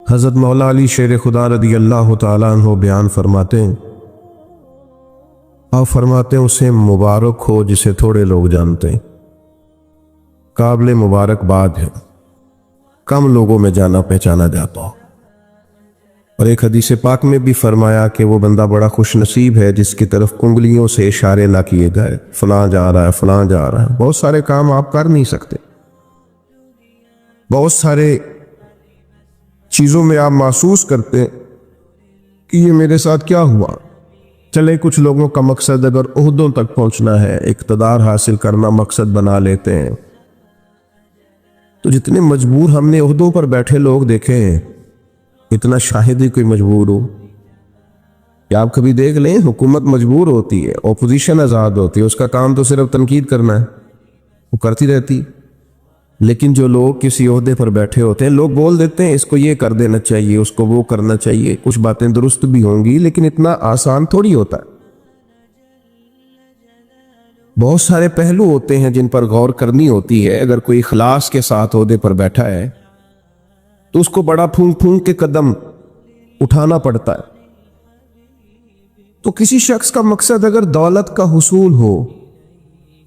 حضرت مولا علی شیر خدا رضی اللہ تعالیٰ عنہ بیان فرماتے ہیں، آپ فرماتے ہیں اسے مبارک ہو جسے تھوڑے لوگ جانتے ہیں، قابل مبارکباد ہے کم لوگوں میں جانا پہچانا جاتا ہو۔ اور ایک حدیث پاک میں بھی فرمایا کہ وہ بندہ بڑا خوش نصیب ہے جس کی طرف انگلیوں سے اشارے نہ کیے جائے، فلاں جا رہا ہے فلاں جا رہا ہے۔ بہت سارے کام آپ کر نہیں سکتے، بہت سارے چیزوں میں آپ محسوس کرتے ہیں کہ یہ میرے ساتھ کیا ہوا۔ چلے کچھ لوگوں کا مقصد اگر عہدوں تک پہنچنا ہے، اقتدار حاصل کرنا مقصد بنا لیتے ہیں، تو جتنے مجبور ہم نے عہدوں پر بیٹھے لوگ دیکھے ہیں، اتنا شاہد ہی کوئی مجبور ہو کہ آپ کبھی دیکھ لیں حکومت مجبور ہوتی ہے، اپوزیشن آزاد ہوتی ہے، اس کا کام تو صرف تنقید کرنا ہے، وہ کرتی رہتی۔ لیکن جو لوگ کسی عہدے پر بیٹھے ہوتے ہیں، لوگ بول دیتے ہیں اس کو یہ کر دینا چاہیے، اس کو وہ کرنا چاہیے، کچھ باتیں درست بھی ہوں گی لیکن اتنا آسان تھوڑی ہوتا ہے۔ بہت سارے پہلو ہوتے ہیں جن پر غور کرنی ہوتی ہے۔ اگر کوئی اخلاص کے ساتھ عہدے پر بیٹھا ہے تو اس کو بڑا پھونک پھونک کے قدم اٹھانا پڑتا ہے۔ تو کسی شخص کا مقصد اگر دولت کا حصول ہو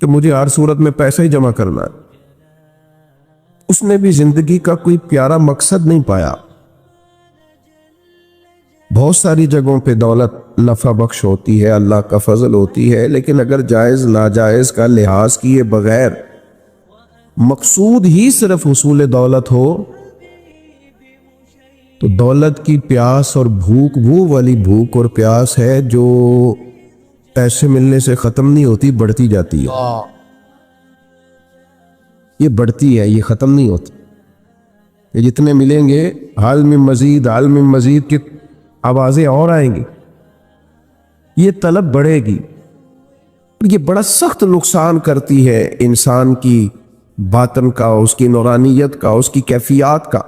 کہ مجھے ہر صورت میں پیسہ ہی جمع کرنا ہے، اس نے بھی زندگی کا کوئی پیارا مقصد نہیں پایا۔ بہت ساری جگہوں پہ دولت نفع بخش ہوتی ہے، اللہ کا فضل ہوتی ہے، لیکن اگر جائز ناجائز کا لحاظ کیے بغیر مقصود ہی صرف حصول دولت ہو تو دولت کی پیاس اور بھوک وہ والی بھوک اور پیاس ہے جو پیسے ملنے سے ختم نہیں ہوتی، بڑھتی جاتی ہے۔ یہ بڑھتی ہے، یہ ختم نہیں ہوتی۔ یہ جتنے ملیں گے حال میں مزید حال میں مزید کی آوازیں اور آئیں گی، یہ طلب بڑھے گی۔ یہ بڑا سخت نقصان کرتی ہے انسان کی باطن کا، اس کی نورانیت کا، اس کی کیفیات کا۔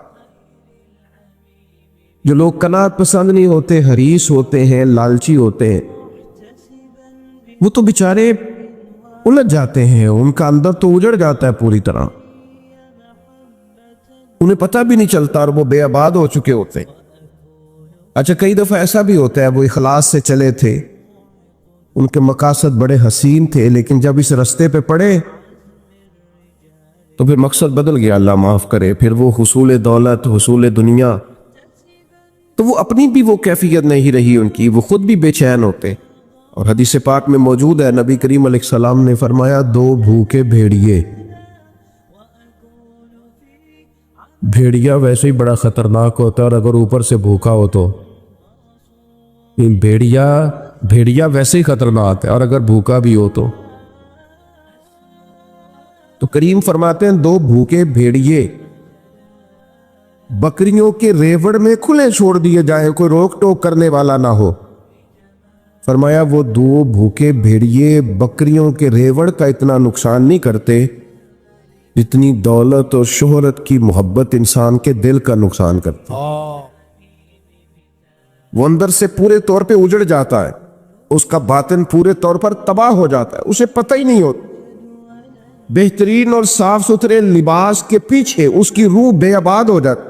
جو لوگ قناعت پسند نہیں ہوتے، حریص ہوتے ہیں، لالچی ہوتے ہیں، وہ تو بیچارے الجھ جاتے ہیں، ان کا اندر تو اجڑ جاتا ہے پوری طرح، انہیں پتہ بھی نہیں چلتا اور وہ بے آباد ہو چکے ہوتے ہیں۔ اچھا، کئی دفعہ ایسا بھی ہوتا ہے وہ اخلاص سے چلے تھے، ان کے مقاصد بڑے حسین تھے، لیکن جب اس رستے پہ پڑے تو پھر مقصد بدل گیا، اللہ معاف کرے، پھر وہ حصول دولت، حصول دنیا، تو وہ اپنی بھی وہ کیفیت نہیں رہی ان کی، وہ خود بھی بے چین ہوتے۔ اور حدیث پاک میں موجود ہے، نبی کریم علیہ السلام نے فرمایا، دو بھوکے بھیڑیے، بھیڑیا ویسے ہی بڑا خطرناک ہوتا ہے، اور اگر اوپر سے بھوکا ہو تو بھیڑیا ویسے ہی خطرناک ہے، اور اگر بھوکا بھی ہو تو کریم فرماتے ہیں دو بھوکے بھیڑیے بکریوں کے ریوڑ میں کھلے چھوڑ دیے جائیں، کوئی روک ٹوک کرنے والا نہ ہو۔ فرمایا وہ دو بھوکے بھیڑیے بکریوں کے ریوڑ کا اتنا نقصان نہیں کرتے جتنی دولت اور شہرت کی محبت انسان کے دل کا نقصان کرتی۔ وہ اندر سے پورے طور پہ اجڑ جاتا ہے، اس کا باطن پورے طور پر تباہ ہو جاتا ہے، اسے پتہ ہی نہیں ہوتا۔ بہترین اور صاف ستھرے لباس کے پیچھے اس کی روح بے آباد ہو جاتی،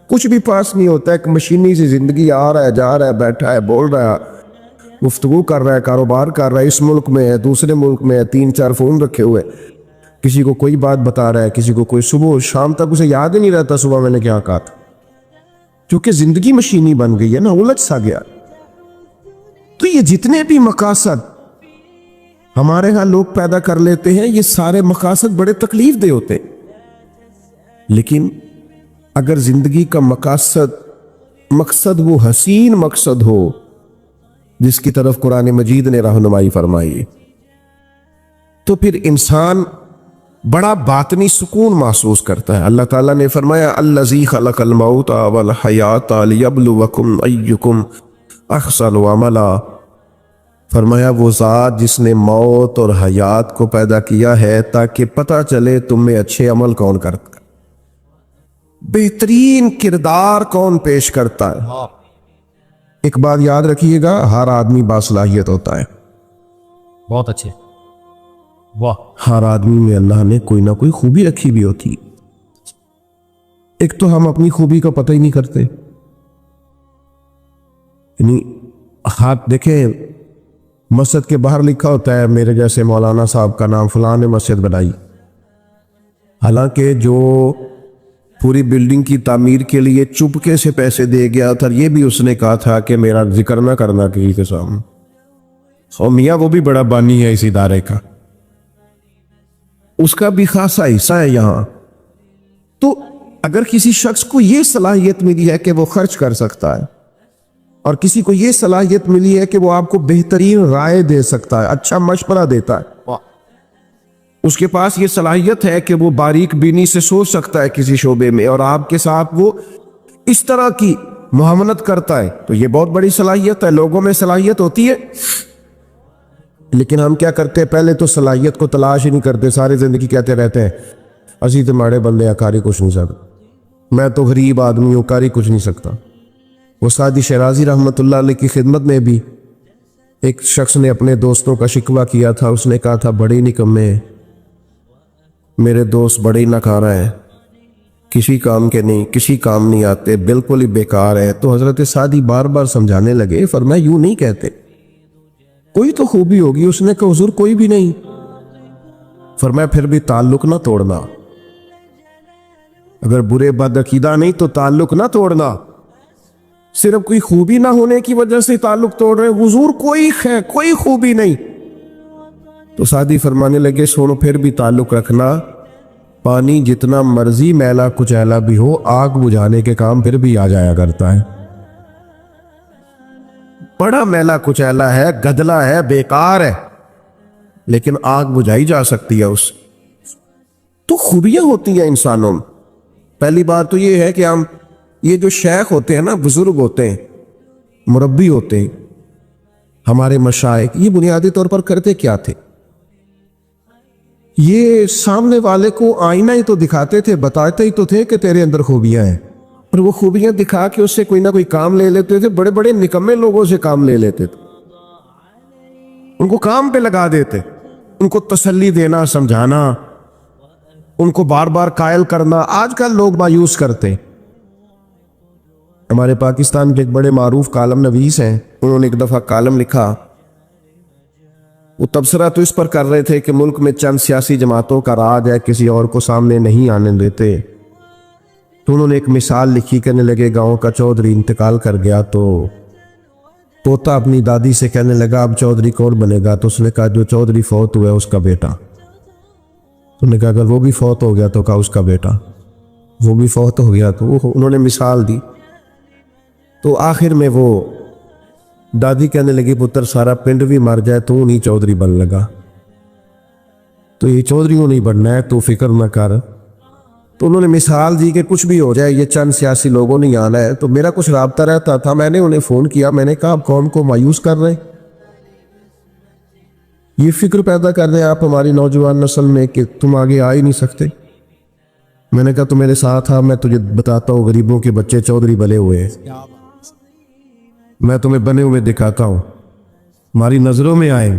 کچھ بھی پاس نہیں ہوتا، ایک مشینی سی زندگی، آ رہا ہے جا رہا ہے، بیٹھا ہے بول رہا ہے، گفتگو کر رہا ہے، کاروبار کر رہا ہے، اس ملک میں ہے دوسرے ملک میں ہے، 3-4 فون رکھے ہوئے، کسی کو کوئی بات بتا رہا ہے، کسی کو کوئی، صبح شام تک اسے یاد ہی نہیں رہتا صبح میں نے کیا کہا تھا، کیونکہ زندگی مشینی بن گئی ہے نا، الجھ سا گیا۔ تو یہ جتنے بھی مقاصد ہمارے ہاں لوگ پیدا کر لیتے ہیں، یہ سارے مقاصد بڑے تکلیف دہ ہوتے ہیں، لیکن اگر زندگی کا مقصد وہ حسین مقصد ہو جس کی طرف قرآن مجید نے رہنمائی فرمائی، تو پھر انسان بڑا باطنی سکون محسوس کرتا ہے۔ اللہ تعالیٰ نے فرمایا، الذی خلق الموت والحیات لیبلوکم ایکم احسن عملا، فرمایا وہ ذات جس نے موت اور حیات کو پیدا کیا ہے تاکہ پتہ چلے تم میں اچھے عمل کون کرتا ہے، بہترین کردار کون پیش کرتا ہے۔ ایک بات یاد رکھیے گا، ہر آدمی باصلاحیت ہوتا ہے، بہت اچھے، واہ، ہر آدمی میں اللہ نے کوئی نہ کوئی خوبی رکھی بھی ہوتی۔ ایک تو ہم اپنی خوبی کا پتہ ہی نہیں کرتے، یعنی ہاتھ دیکھیں مسجد کے باہر لکھا ہوتا ہے میرے جیسے مولانا صاحب کا نام، فلاں نے مسجد بنائی، حالانکہ جو پوری بلڈنگ کی تعمیر کے لیے چپکے سے پیسے دے گیا تھا، یہ بھی اس نے کہا تھا کہ میرا ذکر نہ کرنا کسی کے سامنے۔ اور میاں وہ بھی بڑا بانی ہے اس ادارے کا، اس کا بھی خاصا حصہ ہے یہاں۔ تو اگر کسی شخص کو یہ صلاحیت ملی ہے کہ وہ خرچ کر سکتا ہے، اور کسی کو یہ صلاحیت ملی ہے کہ وہ آپ کو بہترین رائے دے سکتا ہے، اچھا مشورہ دیتا ہے، اس کے پاس یہ صلاحیت ہے کہ وہ باریک بینی سے سوچ سکتا ہے کسی شعبے میں، اور آپ کے ساتھ وہ اس طرح کی معاملت کرتا ہے، تو یہ بہت بڑی صلاحیت ہے۔ لوگوں میں صلاحیت ہوتی ہے، لیکن ہم کیا کرتے ہیں، پہلے تو صلاحیت کو تلاش ہی نہیں کرتے، ساری زندگی کہتے رہتے ہیں اسی تو ماڑے بندے ہیں، کاری کچھ نہیں سکتا، میں تو غریب آدمی ہوں، کاری کچھ نہیں سکتا۔ وہ سعدی شیرازی رحمۃ اللہ علیہ کی خدمت میں بھی ایک شخص نے اپنے دوستوں کا شکوہ کیا تھا، اس نے کہا تھا بڑے نکمے ہیں میرے دوست، بڑے ہی ناکارہ ہیں، کسی کام کے نہیں، کسی کام نہیں آتے، بالکل ہی بیکار ہے۔ تو حضرت سعدی بار بار سمجھانے لگے، فرمایا یوں نہیں کہتے، کوئی تو خوبی ہوگی۔ اس نے کہا حضور کوئی بھی نہیں۔ فرمایا پھر بھی تعلق نہ توڑنا، اگر برے بد عقیدہ نہیں تو تعلق نہ توڑنا، صرف کوئی خوبی نہ ہونے کی وجہ سے تعلق توڑ رہے ہیں۔ حضور کوئی خوبی نہیں۔ تو سعدی فرمانے لگے سنو، پھر بھی تعلق رکھنا، پانی جتنا مرضی میلا کچیلا بھی ہو، آگ بجھانے کے کام پھر بھی آ جایا کرتا ہے۔ بڑا میلا کچیلا ہے، گدلا ہے، بیکار ہے، لیکن آگ بجھائی جا سکتی ہے اس۔ تو خوبیاں ہوتی ہیں انسانوں میں۔ پہلی بات تو یہ ہے کہ ہم یہ جو شیخ ہوتے ہیں نا، بزرگ ہوتے ہیں، مربی ہوتے ہیں، ہمارے مشائخ، یہ بنیادی طور پر کرتے کیا تھے؟ یہ سامنے والے کو آئینہ ہی تو دکھاتے تھے، بتاتے ہی تو تھے کہ تیرے اندر خوبیاں ہیں، اور وہ خوبیاں دکھا کے اس سے کوئی نہ کوئی کام لے لیتے تھے۔ بڑے بڑے نکمے لوگوں سے کام لے لیتے تھے، ان کو کام پہ لگا دیتے، ان کو تسلی دینا، سمجھانا، ان کو بار بار قائل کرنا۔ آج کل لوگ مایوس کرتے۔ ہمارے پاکستان کے ایک بڑے معروف کالم نویس ہیں، انہوں نے ایک دفعہ کالم لکھا، وہ تبصرہ تو اس پر کر رہے تھے کہ ملک میں چند سیاسی جماعتوں کا راج ہے، کسی اور کو سامنے نہیں آنے دیتے۔ تو انہوں نے ایک مثال لکھی، کہنے لگے گاؤں کا چودھری انتقال کر گیا تو پوتا اپنی دادی سے کہنے لگا اب چودھری کون بنے گا؟ تو اس نے کہا جو چودھری فوت ہوا ہے اس کا بیٹا۔ تو نے کہا اگر وہ بھی فوت ہو گیا تو کہا اس کا بیٹا، وہ بھی فوت ہو گیا تو انہوں نے مثال دی۔ تو آخر میں وہ دادی کہنے لگی پتر سارا پنڈ بھی مر جائے تو نہیں چودھری بن لگا، تو یہ چودھریوں نہیں بننا ہے، تو فکر نہ کر۔ تو انہوں نے مثال دی کہ کچھ بھی ہو جائے، یہ چند سیاسی لوگوں نہیں آنا ہے۔ تو میرا کچھ رابطہ رہتا تھا، میں نے انہیں فون کیا، میں نے کہا آپ قوم کو مایوس کر رہے ہیں، یہ فکر پیدا کر رہے ہیں آپ ہماری نوجوان نسل میں کہ تم آگے آ ہی نہیں سکتے۔ میں نے کہا تو میرے ساتھ آ، میں تجھے بتاتا ہوں غریبوں کے بچے چودھری بنے ہوئے ہیں، میں تمہیں بنے ہوئے دکھاتا ہوں، ہماری نظروں میں آئے۔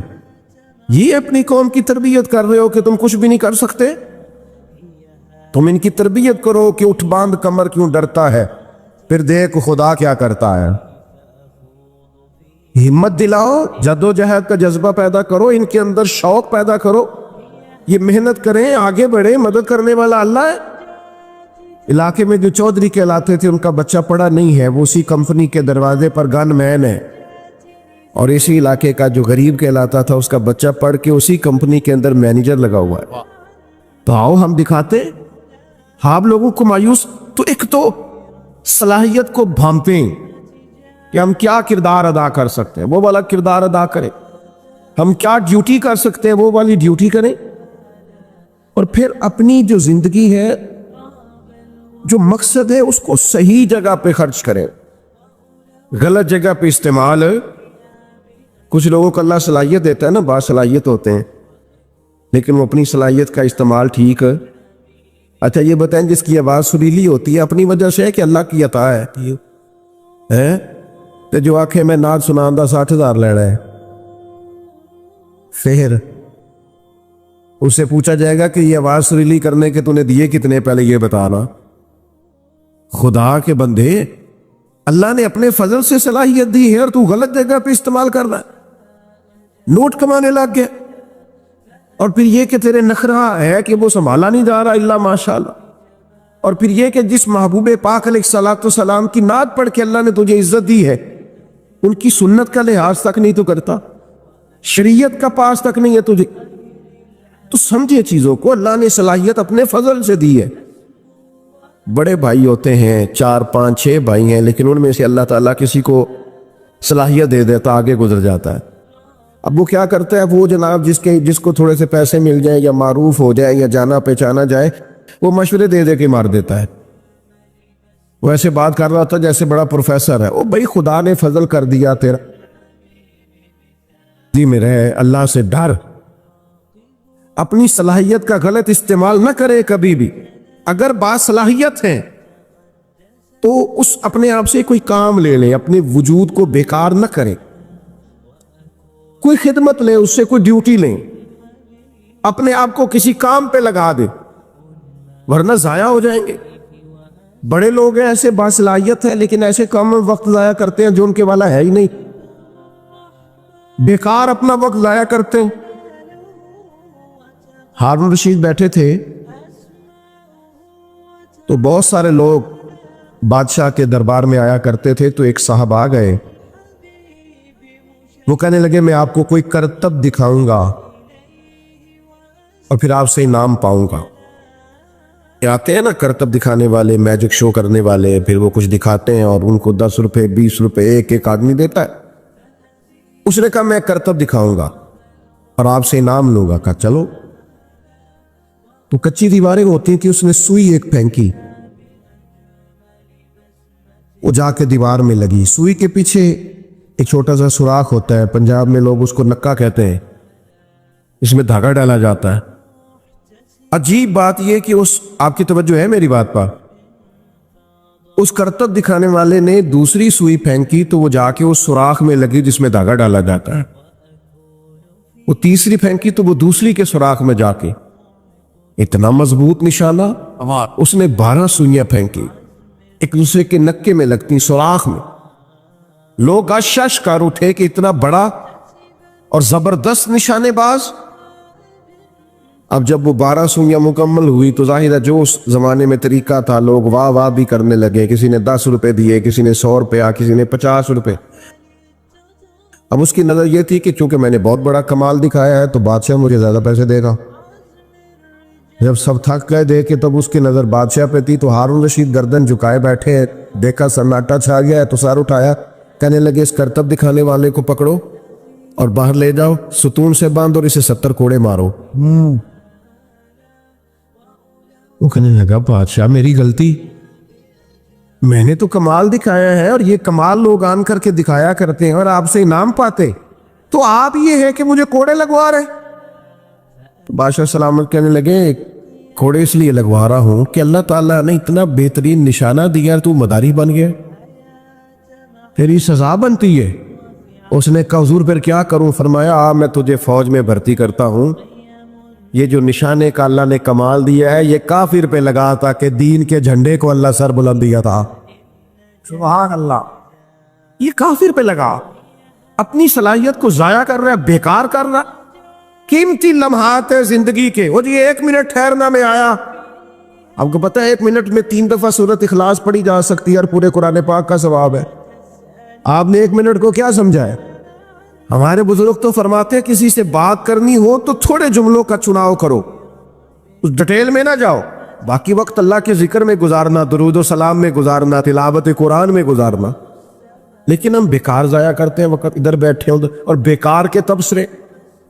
یہ اپنی قوم کی تربیت کر رہے ہو کہ تم کچھ بھی نہیں کر سکتے؟ تم ان کی تربیت کرو کہ اٹھ باندھ کمر کیوں ڈرتا ہے، پھر دیکھ خدا کیا کرتا ہے۔ ہمت دلاؤ، جدوجہد کا جذبہ پیدا کرو، ان کے اندر شوق پیدا کرو، یہ محنت کریں، آگے بڑھیں، مدد کرنے والا اللہ ہے۔ علاقے میں جو چودھری کہلاتے تھے ان کا بچہ پڑھا نہیں ہے، وہ اسی کمپنی کے دروازے پر گن مین ہے، اور اسی علاقے کا جو غریب کہلاتا تھا اس کا بچہ پڑھ کے اسی کمپنی کے اندر مینیجر لگا ہوا ہے۔ تو آؤ ہم دکھاتے، آپ لوگوں کو مایوس، تو ایک تو صلاحیت کو بھانپیں کہ ہم کیا کردار ادا کر سکتے ہیں، وہ والا کردار ادا کریں، ہم کیا ڈیوٹی کر سکتے ہیں وہ والی ڈیوٹی کریں، اور پھر اپنی جو زندگی ہے، جو مقصد ہے، اس کو صحیح جگہ پہ خرچ کریں، غلط جگہ پہ استعمال۔ کچھ لوگوں کو اللہ صلاحیت دیتا ہے نا، باصلاحیت ہوتے ہیں، لیکن وہ اپنی صلاحیت کا استعمال ٹھیک ہے۔ اچھا یہ بتائیں جس کی آواز سریلی ہوتی ہے اپنی وجہ سے ہے کہ اللہ کی عطا ہے؟ تو جو آنکھیں میں نعت سناندہ 60,000 لے رہا ہے، پھر اس سے پوچھا جائے گا کہ یہ آواز سریلی کرنے کے تو نے دیے کتنے، پہلے یہ بتانا۔ خدا کے بندے، اللہ نے اپنے فضل سے صلاحیت دی ہے اور تو غلط جگہ پہ استعمال کر رہا ہے، نوٹ کمانے لگ گیا، اور پھر یہ کہ تیرے نخرہ ہے کہ وہ سنبھالا نہیں جا رہا الا ماشاءاللہ، اور پھر یہ کہ جس محبوب پاک علیہ الصلوۃ والسلام کی نعت پڑھ کے اللہ نے تجھے عزت دی ہے، ان کی سنت کا لحاظ تک نہیں تو کرتا، شریعت کا پاس تک نہیں ہے تجھے۔ تو سمجھے چیزوں کو، اللہ نے صلاحیت اپنے فضل سے دی ہے۔ بڑے بھائی ہوتے ہیں، 4 5 6 بھائی ہیں، لیکن ان میں سے اللہ تعالیٰ کسی کو صلاحیت دے دیتا، آگے گزر جاتا ہے۔ اب وہ کیا کرتا ہے، وہ جناب جس کو تھوڑے سے پیسے مل جائیں یا معروف ہو جائے یا جانا پہچانا جائے، وہ مشورے دے دے کے مار دیتا ہے۔ وہ ایسے بات کر رہا تھا جیسے بڑا پروفیسر ہے، او بھائی خدا نے فضل کر دیا تیرا، جی میں رہے، اللہ سے ڈر، اپنی صلاحیت کا غلط استعمال نہ کرے کبھی بھی۔ اگر باصلاحیت ہے تو اس اپنے آپ سے کوئی کام لے لیں، اپنے وجود کو بیکار نہ کریں، کوئی خدمت لیں، اس سے کوئی ڈیوٹی لیں، اپنے آپ کو کسی کام پہ لگا دیں، ورنہ ضائع ہو جائیں گے۔ بڑے لوگ ہیں ایسے باصلاحیت ہے لیکن ایسے کام میں وقت ضائع کرتے ہیں جو ان کے والا ہے ہی نہیں، بیکار اپنا وقت ضائع کرتے ہیں۔ ہارون رشید بیٹھے تھے تو بہت سارے لوگ بادشاہ کے دربار میں آیا کرتے تھے، تو ایک صاحب آ گئے، وہ کہنے لگے میں آپ کو کوئی کرتب دکھاؤں گا اور پھر آپ سے انعام پاؤں گا۔ یہ آتے ہیں نا کرتب دکھانے والے، میجک شو کرنے والے، پھر وہ کچھ دکھاتے ہیں اور ان کو 10 روپے 20 روپے ایک آدمی دیتا ہے۔ اس نے کہا میں کرتب دکھاؤں گا اور آپ سے انعام لوں گا۔ کہا چلو۔ تو کچی دیواریں ہوتی تھی، اس نے سوئی ایک پھینکی، وہ جا کے دیوار میں لگی۔ سوئی کے پیچھے ایک چھوٹا سا سوراخ ہوتا ہے، پنجاب میں لوگ اس کو نکا کہتے ہیں، اس میں دھاگا ڈالا جاتا ہے۔ عجیب بات یہ کہ آپ کی توجہ ہے میری بات پر، اس کرتب دکھانے والے نے دوسری سوئی پھینکی تو وہ جا کے اس سوراخ میں لگی جس میں دھاگا ڈالا جاتا ہے۔ وہ تیسری پھینکی تو وہ دوسری کے سوراخ میں جا کے، اتنا مضبوط نشانہ، اس نے 12 سوئیاں پھینکی، ایک دوسرے کے نکے میں لگتی، سوراخ میں۔ لوگ اشش کر اٹھے کہ اتنا بڑا اور زبردست نشانے باز۔ اب جب وہ 12 سوئیاں مکمل ہوئی تو ظاہر ہے جو اس زمانے میں طریقہ تھا، لوگ واہ واہ بھی کرنے لگے، کسی نے 10 روپے دیے، کسی نے 100 روپیہ، کسی نے 50 روپے۔ اب اس کی نظر یہ تھی کہ چونکہ میں نے بہت بڑا کمال دکھایا ہے تو بادشاہ مجھے زیادہ پیسے دے گا۔ جب سب تھک گئے دے کے تب اس کی نظر بادشاہ پہ تھی، تو ہارون رشید گردن جھکائے بیٹھے ہیں، دیکھا سناٹا چھا گیا ہے تو سر اٹھایا، کہنے لگے اس کرتب دکھانے والے کو پکڑو اور باہر لے جاؤ، ستون سے باندھ اور اسے 70 کوڑے مارو۔ وہ کہنے لگا بادشاہ میری غلطی، میں نے تو کمال دکھایا ہے اور یہ کمال لوگ آن کر کے دکھایا کرتے ہیں اور آپ سے انعام پاتے، تو آپ یہ ہے کہ مجھے کوڑے لگوا رہے۔ بادشاہ سلامت کہنے لگے کوڑے اس لیے لگوا رہا ہوں کہ اللہ تعالیٰ نے اتنا بہترین نشانہ دیا تو مداری بن گیا، تیری سزا بنتی ہے۔ اس نے کہا حضور پھر کیا کروں؟ فرمایا میں تجھے فوج میں بھرتی کرتا ہوں، یہ جو نشانے کا اللہ نے کمال دیا ہے یہ کافر پہ لگا تھا کہ دین کے جھنڈے کو اللہ سر بلند دیا تھا۔ سبحان اللہ، یہ کافر پہ لگا، اپنی صلاحیت کو ضائع کر رہا ہے، بیکار کر رہا ہے۔ قیمتی لمحات ہے زندگی کے، وہ جی 1 منٹ ٹھہرنا میں آیا، آپ کو پتہ ہے 1 منٹ میں 3 دفعہ سورۃ اخلاص پڑھی جا سکتی ہے اور پورے قرآن پاک کا ثواب ہے۔ آپ نے 1 منٹ کو کیا سمجھا ہے؟ ہمارے بزرگ تو فرماتے ہیں کسی سے بات کرنی ہو تو تھوڑے جملوں کا چناؤ کرو، اس ڈیٹیل میں نہ جاؤ، باقی وقت اللہ کے ذکر میں گزارنا، درود و سلام میں گزارنا، تلاوت قرآن میں گزارنا۔ لیکن ہم بیکار ضائع کرتے ہیں وقت، ادھر بیٹھے اور بیکار کے تبصرے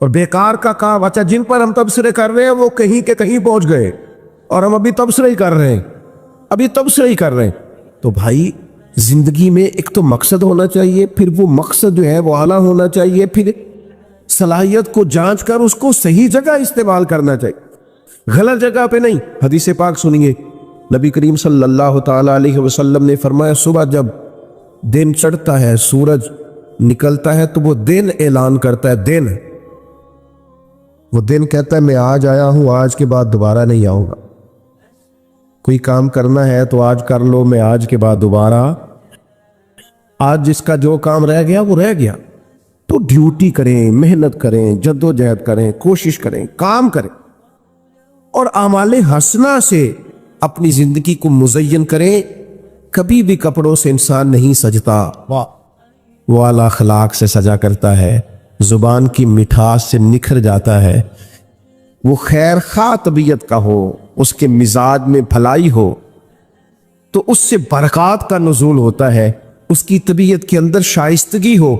اور بیکار کا کام۔ اچھا جن پر ہم تبصرے کر رہے ہیں وہ کہیں کے کہیں پہنچ گئے اور ہم ابھی تبصرے ہی کر رہے ہیں، تو بھائی زندگی میں ایک تو مقصد ہونا چاہیے، پھر وہ مقصد جو ہے وہ اعلیٰ ہونا چاہیے، پھر صلاحیت کو جانچ کر اس کو صحیح جگہ استعمال کرنا چاہیے، غلط جگہ پہ نہیں۔ حدیث پاک سنیے، نبی کریم صلی اللہ تعالیٰ علیہ وسلم نے فرمایا صبح جب دن چڑھتا ہے، سورج نکلتا ہے تو وہ دن اعلان کرتا ہے، وہ دن کہتا ہے میں آج آیا ہوں، آج کے بعد دوبارہ نہیں آؤں گا۔ کوئی کام کرنا ہے تو آج کر لو، میں آج کے بعد دوبارہ، آج جس کا جو کام رہ گیا وہ رہ گیا. تو ڈیوٹی کریں، محنت کریں، جد و جہد کریں، کوشش کریں، کام کریں، اور اعمال حسنہ سے اپنی زندگی کو مزین کریں. کبھی بھی کپڑوں سے انسان نہیں سجتا، واہ. وہ اعلیٰ اخلاق سے سجا کرتا ہے، زبان کی مٹھاس سے نکھر جاتا ہے. وہ خیر خواہ طبیعت کا ہو، اس کے مزاج میں بھلائی ہو تو اس سے برکات کا نزول ہوتا ہے. اس کی طبیعت کے اندر شائستگی ہو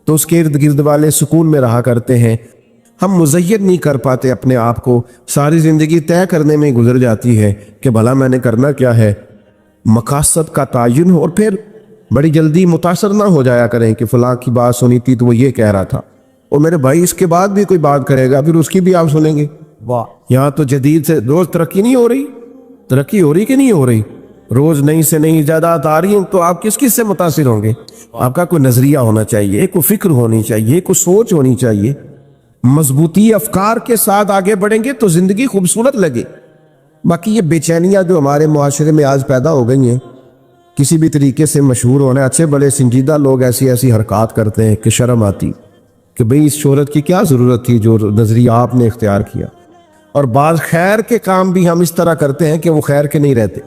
تو اس کے ارد گرد والے سکون میں رہا کرتے ہیں. ہم مزین نہیں کر پاتے اپنے آپ کو، ساری زندگی طے کرنے میں گزر جاتی ہے کہ بھلا میں نے کرنا کیا ہے. مقاصد کا تعین ہو، اور پھر بڑی جلدی متاثر نہ ہو جایا کریں کہ فلاں کی بات سنی تھی تو وہ یہ کہہ رہا تھا، اور میرے بھائی اس کے بعد بھی کوئی بات کرے گا پھر اس کی بھی آپ سنیں گے. واہ. یہاں تو جدید سے روز ترقی نہیں ہو رہی، ترقی ہو رہی کہ نہیں ہو رہی، روز نئی سے نئی ایجادات آ رہی ہیں، تو آپ کس کس سے متاثر ہوں گے؟ آپ کا کوئی نظریہ ہونا چاہیے، کوئی فکر ہونی چاہیے، کوئی سوچ ہونی چاہیے. مضبوطی افکار کے ساتھ آگے بڑھیں گے تو زندگی خوبصورت لگے. باقی یہ بے چینیاں جو ہمارے معاشرے میں آج پیدا ہو گئی ہیں، کسی بھی طریقے سے مشہور ہونے، اچھے بڑے سنجیدہ لوگ ایسی ایسی حرکات کرتے ہیں کہ شرم آتی کہ بھئی اس شہرت کی کیا ضرورت تھی جو نظریہ آپ نے اختیار کیا. اور بعض خیر کے کام بھی ہم اس طرح کرتے ہیں کہ وہ خیر کے نہیں رہتے،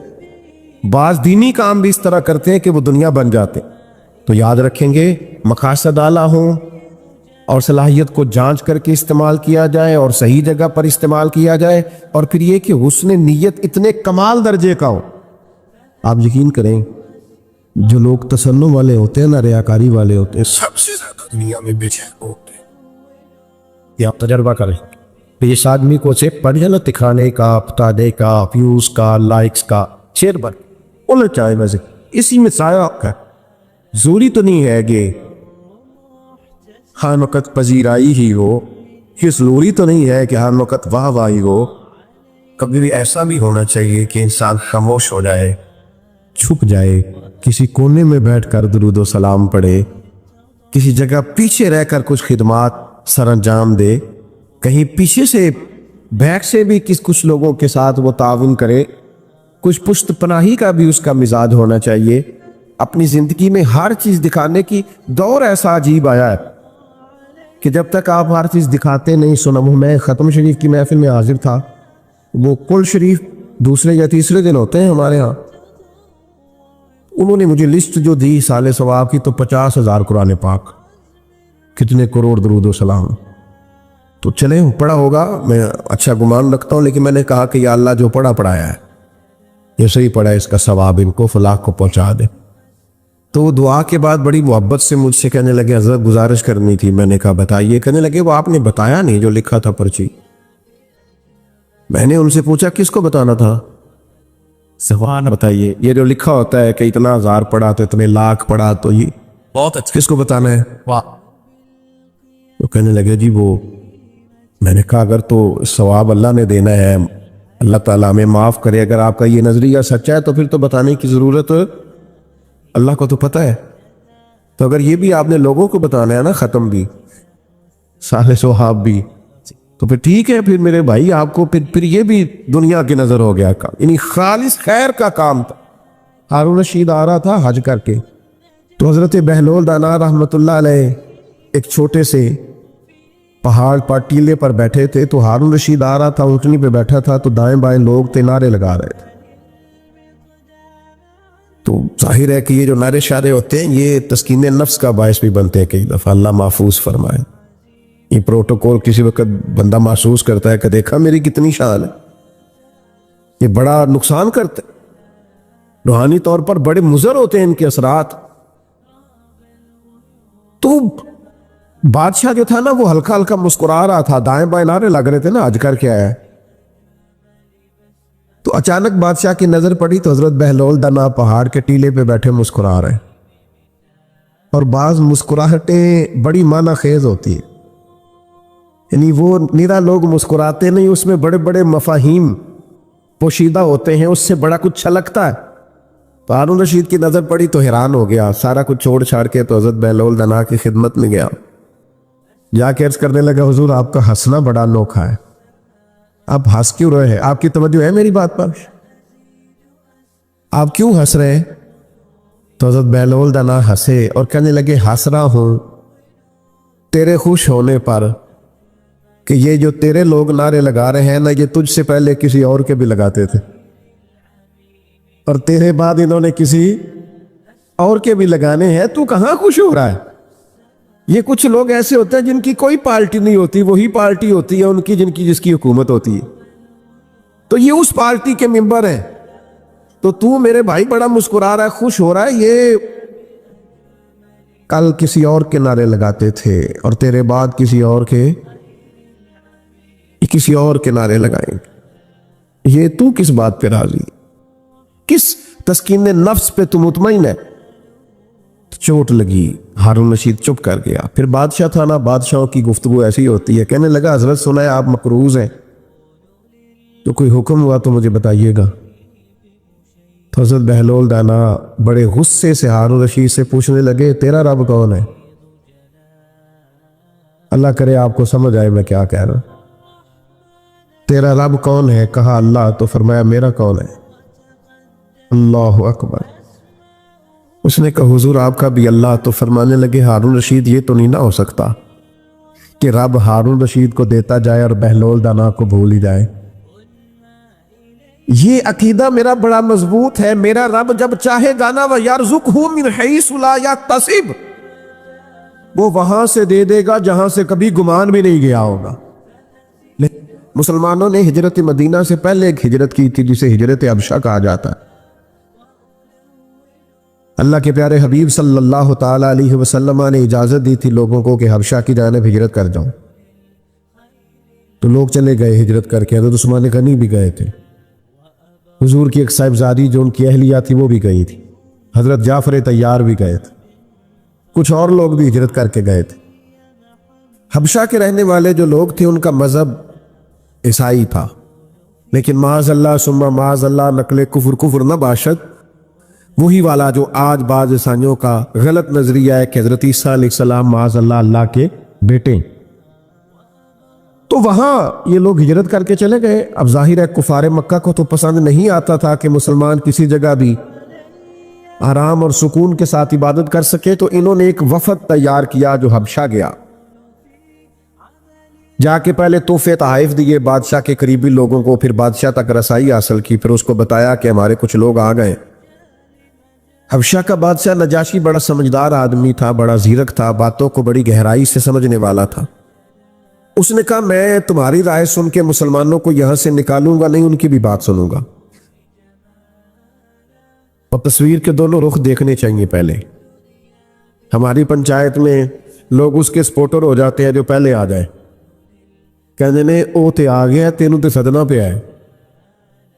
بعض دینی کام بھی اس طرح کرتے ہیں کہ وہ دنیا بن جاتے. تو یاد رکھیں گے، مقاصد اعلیٰ ہوں اور صلاحیت کو جانچ کر کے استعمال کیا جائے اور صحیح جگہ پر استعمال کیا جائے، اور پھر یہ کہ حسن نیت اتنے کمال درجے کا ہو. آپ یقین کریں، جو لوگ تسنم والے ہوتے ہیں نا، ریاکاری والے ہوتے ہیں، سب سے زیادہ دنیا میں بے چین ہوتے ہیں. یہ آپ تجربہ کریں. اس آدمی کو سے پڑھنا دکھانے کا، بتانے کا، ویوز کا، لائکس کا، شیئر بن انہیں چاہے ویسے اسی میں سایہ ہے. ضروری تو نہیں ہے کہ ہر وقت پذیرائی ہی ہو، یہ ضروری تو نہیں ہے کہ ہر وقت واہ واہی ہو. کبھی بھی ایسا بھی ہونا چاہیے کہ انسان خاموش ہو جائے، چھپ جائے، کسی کونے میں بیٹھ کر درود و سلام پڑھے، کسی جگہ پیچھے رہ کر کچھ خدمات سر انجام دے، کہیں پیچھے سے بیک سے بھی کچھ لوگوں کے ساتھ وہ تعاون کرے. کچھ پشت پناہی کا بھی اس کا مزاج ہونا چاہیے. اپنی زندگی میں ہر چیز دکھانے کی دور ایسا عجیب آیا ہے کہ جب تک آپ ہر چیز دکھاتے نہیں. میں ختم شریف کی محفل میں حاضر تھا، وہ کل شریف دوسرے یا تیسرے دن ہوتے ہیں ہمارے ہاں. انہوں نے مجھے لسٹ جو دی سال ثواب کی، تو 50,000 قرآن پاک، کتنے کروڑ درود و سلام. تو چلے پڑھا ہوگا، میں اچھا گمان رکھتا ہوں، لیکن میں نے کہا کہ یا اللہ جو پڑھا پڑھایا ہے یہ صحیح پڑھا ہے، اس کا ثواب ان کو فلاح کو پہنچا دے. تو وہ دعا کے بعد بڑی محبت سے مجھ سے کہنے لگے حضرت گزارش کرنی تھی. میں نے کہا بتائیے. کہنے لگے وہ آپ نے بتایا نہیں جو لکھا تھا پرچی. میں نے ان سے پوچھا کس کو بتانا تھا؟ سبحان بتائیے، یہ جو لکھا ہوتا ہے کہ اتنا 1000 پڑھا تو اتنے لاکھ پڑھا، تو یہ بہت اچھا. کس کو بتانا ہے؟ واہ. تو کہنے لگے جی وہ. میں نے کہا اگر تو ثواب اللہ نے دینا ہے، اللہ تعالیٰ ہمیں معاف کرے، اگر آپ کا یہ نظریہ سچا ہے تو پھر تو بتانے کی ضرورت اللہ کو تو پتہ ہے. تو اگر یہ بھی آپ نے لوگوں کو بتانا ہے نا، ختم بھی، سال ثواب بھی، تو پھر ٹھیک ہے. پھر میرے بھائی آپ کو پھر یہ بھی دنیا کی نظر ہو گیا کام، یعنی خالص خیر کا کام تھا. ہارون رشید آ رہا تھا حج کر کے، تو حضرت بہلول دانا رحمۃ اللہ علیہ ایک چھوٹے سے پہاڑ پر ٹیلے پر بیٹھے تھے. تو ہارون رشید آ رہا تھا، اونٹنی پہ بیٹھا تھا، تو دائیں بائیں لوگ تھے نعرے لگا رہے تھے. تو ظاہر ہے کہ یہ جو نعرے شارے ہوتے ہیں یہ تسکین نفس کا باعث بھی بنتے ہیں. کئی دفعہ اللہ محفوظ فرمائے. یہ پروٹوکول کسی وقت بندہ محسوس کرتا ہے کہ دیکھا میری کتنی شان ہے، یہ بڑا نقصان کرتا ہے. روحانی طور پر بڑے مضر ہوتے ہیں ان کے اثرات. تو بادشاہ جو تھا نا وہ ہلکا ہلکا مسکرا رہا تھا، دائیں بائیں نعرے لگ رہے تھے نا حج کر کے آیا ہے. تو اچانک بادشاہ کی نظر پڑی تو حضرت بہلول دانا پہاڑ کے ٹیلے پہ بیٹھے مسکرا رہے. اور بعض مسکراہٹیں بڑی معنی خیز ہوتی ہیں، یعنی وہ نیرا لوگ مسکراتے نہیں، اس میں بڑے بڑے مفاہیم پوشیدہ ہوتے ہیں، اس سے بڑا کچھ چھلکتا ہے. تو ہارون رشید کی نظر پڑی تو حیران ہو گیا، سارا کچھ چھوڑ چھاڑ کے تو حضرت بہلول دانا کی خدمت میں گیا. جا کے عرض کرنے لگا حضور آپ کا ہنسنا بڑا انوکھا ہے، آپ ہنس کیوں رہے ہیں؟ آپ کی توجہ ہے میری بات پر؟ آپ کیوں ہنس رہے ہیں؟ تو حضرت بہلول دانا ہنسے اور کہنے لگے ہنس رہا ہوں تیرے خوش ہونے پر کہ یہ جو تیرے لوگ نعرے لگا رہے ہیں نا، یہ تجھ سے پہلے کسی اور کے بھی لگاتے تھے، اور تیرے بعد انہوں نے کسی اور کے بھی لگانے ہیں، تو کہاں خوش ہو رہا ہے؟ یہ کچھ لوگ ایسے ہوتے ہیں جن کی کوئی پارٹی نہیں ہوتی، وہی پارٹی ہوتی ہے ان کی جس کی حکومت ہوتی ہے، تو یہ اس پارٹی کے ممبر ہیں، تو میرے بھائی بڑا مسکرا رہا ہے، خوش ہو رہا ہے، یہ کل کسی اور کے نعرے لگاتے تھے اور تیرے بعد کسی اور کے نعرے لگائیں گے، یہ تو کس بات پہ راضی، کس تسکین نفس پہ تو مطمئن ہے؟ چوٹ لگی، ہارون رشید چپ کر گیا۔ پھر بادشاہ تھا نا، بادشاہوں کی گفتگو ایسی ہوتی ہے، کہنے لگا حضرت سنا ہے آپ مقروض ہیں، تو کوئی حکم ہوا تو مجھے بتائیے گا۔ تو حضرت بہلول دانا بڑے غصے سے ہارون رشید سے پوچھنے لگے تیرا رب کون ہے؟ اللہ کرے آپ کو سمجھ آئے میں کیا کہہ رہا ہوں۔ تیرا رب کون ہے؟ کہا اللہ، تو فرمایا میرا کون ہے؟ اللہ اکبر۔ اس نے کہا حضور آپ کا بھی اللہ، تو فرمانے لگے ہارون رشید یہ تو نہیں نہ ہو سکتا کہ رب ہارون رشید کو دیتا جائے اور بہلول دانا کو بھول ہی جائے۔ یہ عقیدہ میرا بڑا مضبوط ہے، میرا رب جب چاہے گا نا وَيَرْزُقْهُ مِنْ حَيْثُ لَا يَحْتَسِبُ، وہ وہاں سے دے دے گا جہاں سے کبھی گمان بھی نہیں گیا ہوگا۔ مسلمانوں نے ہجرت مدینہ سے پہلے ایک ہجرت کی تھی جسے ہجرت حبشہ کہا جاتا ہے۔ اللہ کے پیارے حبیب صلی اللہ تعالی علیہ وسلم نے اجازت دی تھی لوگوں کو کہ حبشہ کی جانب ہجرت کر جاؤں، تو لوگ چلے گئے ہجرت کر کے۔ حضرت عثمان غنی بھی گئے تھے، حضور کی ایک صاحبزادی جو ان کی اہلیہ تھی وہ بھی گئی تھی، حضرت جعفر طیار بھی گئے تھے، کچھ اور لوگ بھی ہجرت کر کے گئے تھے۔ حبشہ کے رہنے والے جو لوگ تھے ان کا مذہب عیسائی تھا، لیکن معاذ اللہ ثم معاذ اللہ نقل کفر نہ باشد، وہی والا جو آج بعض عیسائیوں کا غلط نظریہ ہے کہ حضرت عیسیٰ علیہ السلام معاذ اللہ اللہ کے بیٹے۔ تو وہاں یہ لوگ ہجرت کر کے چلے گئے۔ اب ظاہر ہے کفار مکہ کو تو پسند نہیں آتا تھا کہ مسلمان کسی جگہ بھی آرام اور سکون کے ساتھ عبادت کر سکے، تو انہوں نے ایک وفد تیار کیا جو حبشہ گیا، جا کے پہلے تحفے تحائف دیے بادشاہ کے قریبی لوگوں کو، پھر بادشاہ تک رسائی حاصل کی، پھر اس کو بتایا کہ ہمارے کچھ لوگ آ گئے۔ حبشہ کا بادشاہ نجاشی بڑا سمجھدار آدمی تھا، بڑا زیرک تھا، باتوں کو بڑی گہرائی سے سمجھنے والا تھا۔ اس نے کہا میں تمہاری رائے سن کے مسلمانوں کو یہاں سے نکالوں گا نہیں، ان کی بھی بات سنوں گا، اور تصویر کے دونوں رخ دیکھنے چاہیے۔ پہلے ہماری پنچایت میں لوگ اس کے سپورٹر ہو جاتے ہیں جو پہلے آ جائے، کہنے نے او تے آ گیا تینوں تے صدنا پہ آئے،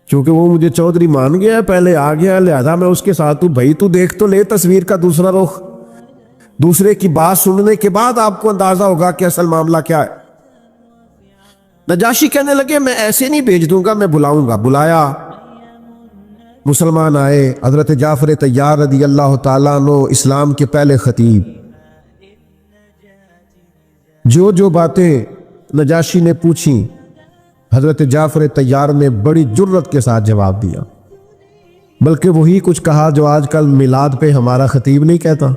چونکہ وہ مجھے چودھری مان گیا، پہلے آ گیا، لہذا میں اس کے ساتھ ہوں۔ بھائی تو دیکھ تو لے تصویر کا دوسرا رخ، دوسرے کی بات سننے کے بعد آپ کو اندازہ ہوگا کہ اصل معاملہ کیا ہے۔ نجاشی کہنے لگے میں ایسے نہیں بھیج دوں گا، میں بلاؤں گا۔ بلایا، مسلمان آئے، حضرت جعفر طیار رضی اللہ تعالیٰ عنہ اسلام کے پہلے خطیب، جو باتیں نجاشی نے پوچھی حضرت جعفر طیار نے بڑی جرت کے ساتھ جواب دیا، بلکہ وہی کچھ کہا جو آج کل میلاد پہ ہمارا خطیب نہیں کہتا،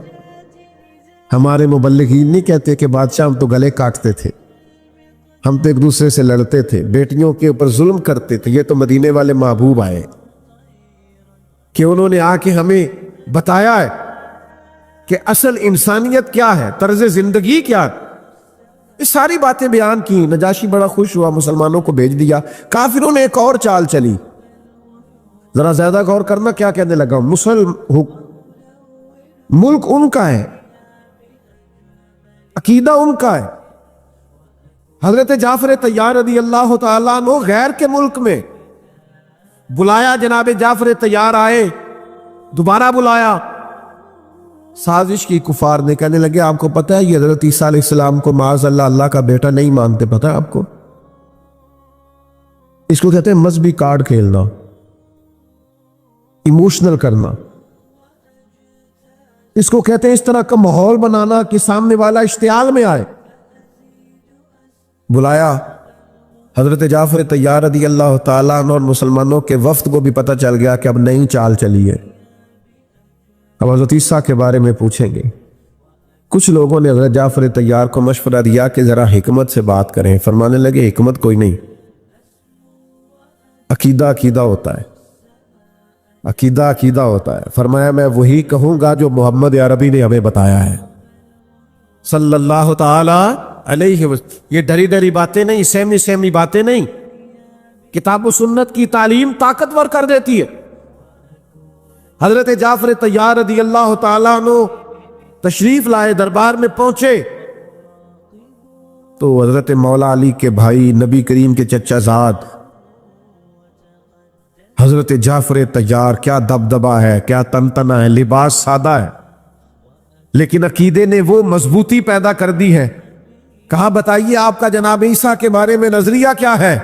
ہمارے مبلغین نہیں کہتے کہ بادشاہ ہم تو گلے کاٹتے تھے، ہم تو ایک دوسرے سے لڑتے تھے، بیٹیوں کے اوپر ظلم کرتے تھے۔ یہ تو مدینے والے محبوب آئے کہ انہوں نے آ کے ہمیں بتایا ہے کہ اصل انسانیت کیا ہے، طرز زندگی کیا ہے، یہ ساری باتیں بیان کی۔ نجاشی بڑا خوش ہوا، مسلمانوں کو بھیج دیا۔ کافروں نے ایک اور چال چلی، ذرا زیادہ غور کرنا کیا کہنے لگا ہوں۔ ملک ان کا ہے، عقیدہ ان کا ہے۔ حضرت جعفر طیار رضی اللہ تعالیٰ عنہ غیر کے ملک میں بلایا، جناب جعفر طیار آئے، دوبارہ بلایا، سازش کی کفار نے، کہنے لگے آپ کو پتہ ہے یہ حضرت عیسیٰ علیہ السلام کو معاذ اللہ اللہ کا بیٹا نہیں مانتے، پتہ ہے آپ کو؟ اس کو کہتے ہیں مذہبی کارڈ کھیلنا، ایموشنل کرنا، اس کو کہتے ہیں اس طرح کا ماحول بنانا کہ سامنے والا اشتعال میں آئے۔ بلایا، حضرت جعفر طیار رضی اللہ تعالیٰ عنہ اور مسلمانوں کے وفد کو بھی پتہ چل گیا کہ اب نئی چال چلی ہے، اب حضرت عیسیٰ کے بارے میں پوچھیں گے۔ کچھ لوگوں نے حضرت جعفر طیار کو مشورہ دیا کہ ذرا حکمت سے بات کریں۔ فرمانے لگے حکمت کوئی نہیں، عقیدہ عقیدہ ہوتا ہے، عقیدہ عقیدہ ہوتا ہے۔ فرمایا میں وہی کہوں گا جو محمد عربی نے ہمیں بتایا ہے صلی اللہ تعالی علیہ وسلم۔ یہ ڈری ڈری باتیں نہیں، سہمی سہمی باتیں نہیں، کتاب و سنت کی تعلیم طاقتور کر دیتی ہے۔ حضرت جعفر طیار رضی اللہ تعالیٰ عنہ تشریف لائے، دربار میں پہنچے تو حضرت مولا علی کے بھائی، نبی کریم کے چچا زاد حضرت جعفر طیار، کیا دبدبا ہے، کیا تنتنا ہے، لباس سادہ ہے، لیکن عقیدے نے وہ مضبوطی پیدا کر دی ہے۔ کہا بتائیے آپ کا جناب عیسیٰ کے بارے میں نظریہ کیا ہے؟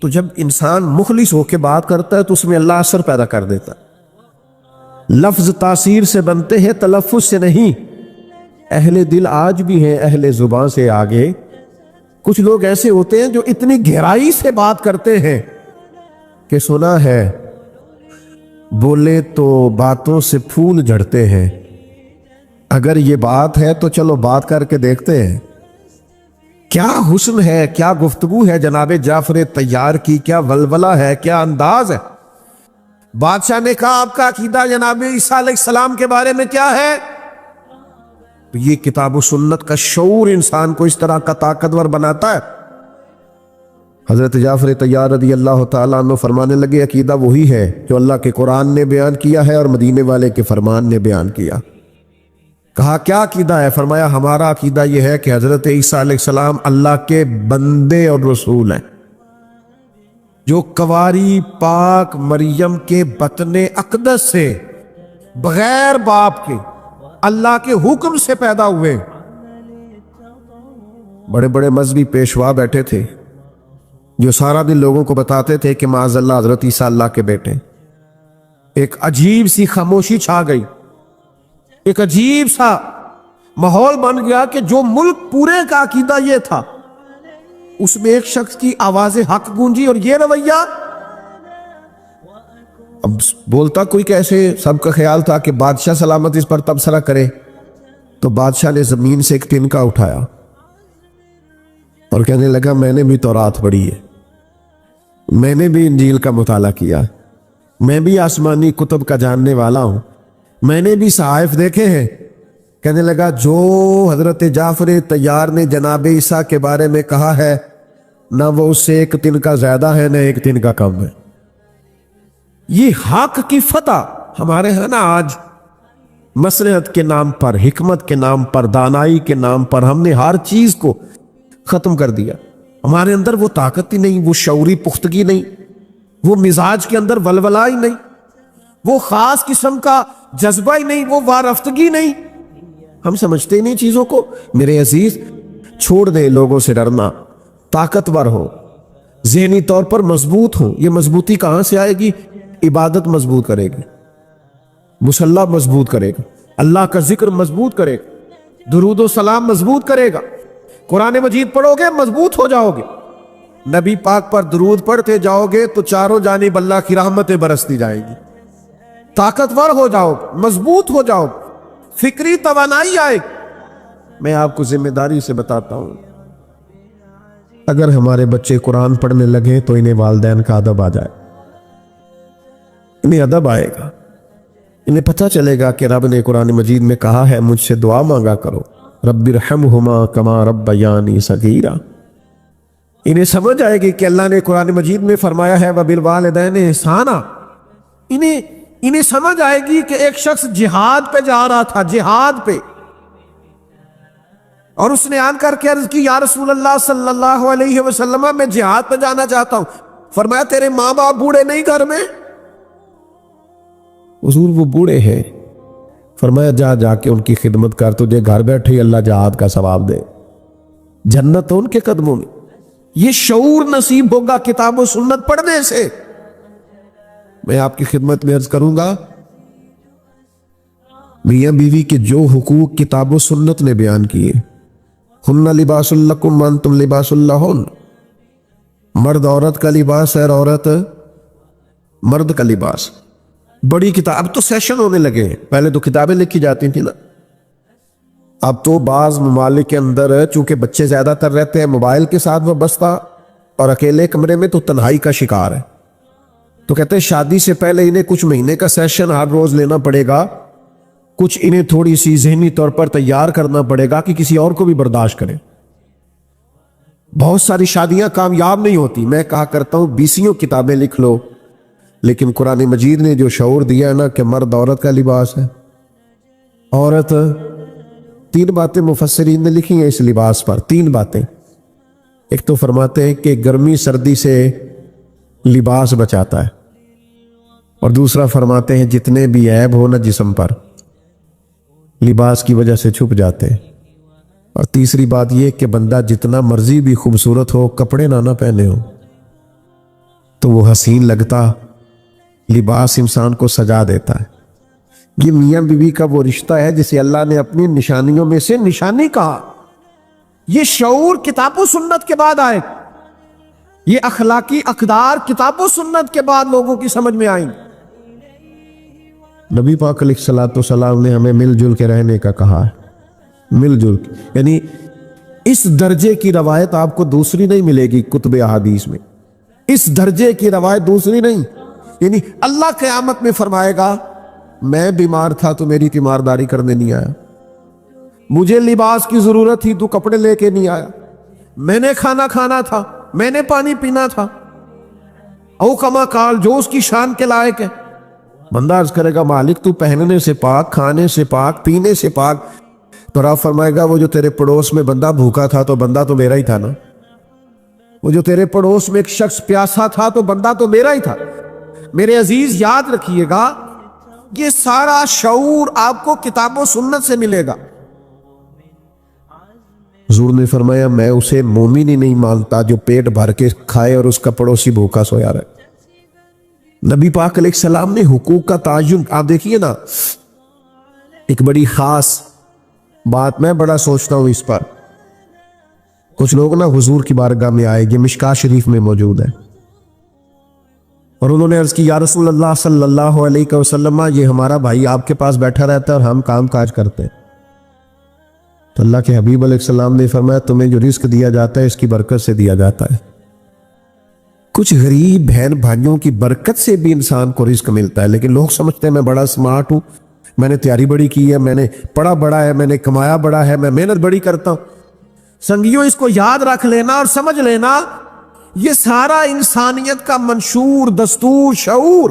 تو جب انسان مخلص ہو کے بات کرتا ہے تو اس میں اللہ اثر پیدا کر دیتا ہے۔ لفظ تاثیر سے بنتے ہیں، تلفظ سے نہیں۔ اہل دل آج بھی ہیں اہل زبان سے آگے۔ کچھ لوگ ایسے ہوتے ہیں جو اتنی گہرائی سے بات کرتے ہیں کہ سنا ہے بولے تو باتوں سے پھول جھڑتے ہیں۔ اگر یہ بات ہے تو چلو بات کر کے دیکھتے ہیں۔ کیا حسن ہے، کیا گفتگو ہے جناب جعفر طیار کی، کیا ولولہ ہے، کیا انداز ہے۔ بادشاہ نے کہا آپ کا عقیدہ جناب عیسیٰ علیہ السلام کے بارے میں کیا ہے؟ تو یہ کتاب و سنت کا شعور انسان کو اس طرح کا طاقتور بناتا ہے۔ حضرت جعفر طیار رضی اللہ تعالیٰ عنہ فرمانے لگے عقیدہ وہی ہے جو اللہ کے قرآن نے بیان کیا ہے اور مدینے والے کے فرمان نے بیان کیا۔ کہا کیا عقیدہ ہے؟ فرمایا ہمارا عقیدہ یہ ہے کہ حضرت عیسیٰ علیہ السلام اللہ کے بندے اور رسول ہیں، جو کواری پاک مریم کے بطن اقدس سے بغیر باپ کے اللہ کے حکم سے پیدا ہوئے۔ بڑے بڑے مذہبی پیشوا بیٹھے تھے جو سارا دن لوگوں کو بتاتے تھے کہ معاذ اللہ حضرت عیسیٰ اللہ کے بیٹے۔ ایک عجیب سی خاموشی چھا گئی، ایک عجیب سا ماحول بن گیا کہ جو ملک پورے کا عقیدہ یہ تھا، اس میں ایک شخص کی آواز حق گونجی اور یہ رویہ۔ اب بولتا کوئی کیسے، سب کا خیال تھا کہ بادشاہ سلامت اس پر تبصرہ کرے، تو بادشاہ نے زمین سے ایک تنکا اٹھایا اور کہنے لگا میں نے بھی تورات پڑھی ہے، میں نے بھی انجیل کا مطالعہ کیا، میں بھی آسمانی کتب کا جاننے والا ہوں، میں نے بھی صحائف دیکھے ہیں۔ کہنے لگا جو حضرت جعفر طیار نے جناب عیسیٰ کے بارے میں کہا ہے، نہ وہ اس سے ایک تنکا زیادہ ہے نہ ایک تنکا کم ہے۔ یہ حق کی فتح ہمارے ہاں نا آج مصلحت کے نام پر، حکمت کے نام پر، دانائی کے نام پر ہم نے ہر چیز کو ختم کر دیا۔ ہمارے اندر وہ طاقت ہی نہیں، وہ شعوری پختگی نہیں، وہ مزاج کے اندر ولولہ ہی نہیں، وہ خاص قسم کا جذبہ ہی نہیں، وہ وارفتگی نہیں۔ ہم سمجھتے ہی نہیں چیزوں کو۔ میرے عزیز چھوڑ دیں لوگوں سے ڈرنا، طاقتور ہو، ذہنی طور پر مضبوط ہو۔ یہ مضبوطی کہاں سے آئے گی؟ عبادت مضبوط کرے گی، مصلی مضبوط کرے گا، اللہ کا ذکر مضبوط کرے گا، درود و سلام مضبوط کرے گا، قرآن مجید پڑھو گے مضبوط ہو جاؤ گے، نبی پاک پر درود پڑھتے جاؤ گے تو چاروں جانب اللہ کی رحمتیں برستی جائیں گی، طاقتور ہو جاؤ گے، مضبوط ہو جاؤ گے، فکری توانائی آئے گی۔ میں آپ کو ذمہ داری سے بتاتا ہوں، اگر ہمارے بچے قرآن پڑھنے لگے تو انہیں والدین کا ادب آ جائے، انہیں ادب آئے گا، انہیں پتہ چلے گا کہ رب نے قرآن مجید میں کہا ہے مجھ سے دعا مانگا کرو، رب ارحمہما کما ربیانی صغیرا۔ انہیں سمجھ آئے گی کہ اللہ نے قرآن مجید میں فرمایا ہے وبالوالدین احسانا۔ انہیں سمجھ آئے گی کہ ایک شخص جہاد پہ جا رہا تھا، جہاد پہ، اور اس نے آن کر کے عرض کی یا رسول اللہ صلی اللہ علیہ وسلم میں جہاد پہ جانا چاہتا ہوں۔ فرمایا تیرے ماں باپ بوڑھے نہیں گھر میں؟ حضور وہ بوڑھے ہیں۔ فرمایا جا کے ان کی خدمت کر، تجھے گھر بیٹھے ہی اللہ جہاد کا ثواب دے، جنت ان کے قدموں میں۔ یہ شعور نصیب ہوگا کتاب و سنت پڑھنے سے۔ میں آپ کی خدمت میں عرض کروں گا، میاں بیوی کے جو حقوق کتاب و سنت نے بیان کیے، ہن لباس لکم وانتم لباس لہن، مرد عورت کا لباس ہے اور عورت مرد کا لباس. بڑی کتاب. اب تو سیشن ہونے لگے ہیں، پہلے تو کتابیں لکھی جاتی تھیں نا. اب تو بعض ممالک کے اندر چونکہ بچے زیادہ تر رہتے ہیں موبائل کے ساتھ وابستہ اور اکیلے کمرے میں، تو تنہائی کا شکار ہے. تو کہتے ہیں شادی سے پہلے انہیں کچھ مہینے کا سیشن ہر روز لینا پڑے گا، کچھ انہیں تھوڑی سی ذہنی طور پر تیار کرنا پڑے گا کہ کسی اور کو بھی برداشت کریں. بہت ساری شادیاں کامیاب نہیں ہوتی. میں کہا کرتا ہوں 20 کتابیں لکھ لو، لیکن قرآن مجید نے جو شعور دیا ہے نا کہ مرد عورت کا لباس ہے، عورت 3 باتیں مفسرین نے لکھی ہیں اس لباس پر. 3 باتیں. ایک تو فرماتے ہیں کہ گرمی سردی سے لباس بچاتا ہے، اور دوسرا فرماتے ہیں جتنے بھی عیب ہو نا جسم پر لباس کی وجہ سے چھپ جاتے ہیں. اور تیسری بات یہ کہ بندہ جتنا مرضی بھی خوبصورت ہو، کپڑے نہ پہنے ہو تو وہ حسین لگتا. لباس انسان کو سجا دیتا ہے. یہ میاں بیوی کا وہ رشتہ ہے جسے اللہ نے اپنی نشانیوں میں سے نشانی کہا. یہ شعور کتاب و سنت کے بعد آئے، یہ اخلاقی اقدار کتاب و سنت کے بعد لوگوں کی سمجھ میں آئیں. نبی پاک علیہ الصلوۃ والسلام نے ہمیں مل جل کے رہنے کا کہا ہے. مل جل کے، یعنی اس درجے کی روایت آپ کو دوسری نہیں ملے گی کتب احادیث میں. اس درجے کی روایت دوسری نہیں. یعنی اللہ قیامت میں فرمائے گا میں بیمار تھا تو میری تیمارداری کرنے نہیں آیا، مجھے لباس کی ضرورت تھی تو کپڑے لے کے نہیں آیا، میں نے کھانا کھانا تھا، میں نے پانی پینا تھا، او کما کال جو اس کی شان کے لائق ہے. بندہ عرض کرے گا مالک تو پہننے سے پاک، کھانے سے پاک، پینے سے پاک. تو آپ فرمائے گا وہ جو تیرے پڑوس میں بندہ بھوکا تھا تو بندہ تو میرا ہی تھا نا، وہ جو تیرے پڑوس میں ایک شخص پیاسا تھا تو بندہ تو میرا ہی تھا. میرے عزیز یاد رکھیے گا یہ سارا شعور آپ کو کتاب و سنت سے ملے گا. حضور نے فرمایا میں اسے مومن ہی نہیں مانتا جو پیٹ بھر کے کھائے اور اس کا پڑوسی بھوکا سویا رہے. نبی پاک علیہ السلام نے حقوق کا تعین. آپ دیکھیے نا ایک بڑی خاص بات میں بڑا سوچتا ہوں اس پر. کچھ لوگ نا حضور کی بارگاہ میں آئے، یہ مشکاہ شریف میں موجود ہے، اور انہوں نے عرض کی یا رسول اللہ صلی اللہ علیہ وسلم یہ ہمارا بھائی آپ کے پاس بیٹھا رہتا ہے اور ہم کام کاج کرتے ہیں. تو اللہ کے حبیب علیہ السلام نے فرمایا تمہیں جو رزق دیا جاتا ہے اس کی برکت سے دیا جاتا ہے. کچھ غریب بہن بھائیوں کی برکت سے بھی انسان کو رزق ملتا ہے، لیکن لوگ سمجھتے ہیں میں بڑا سمارٹ ہوں، میں نے تیاری بڑی کی ہے، میں نے پڑھا بڑا ہے، میں نے کمایا بڑا ہے، میں محنت بڑی کرتا ہوں. سنگیوں اس کو یاد رکھ لینا اور سمجھ لینا یہ سارا انسانیت کا منشور دستور شعور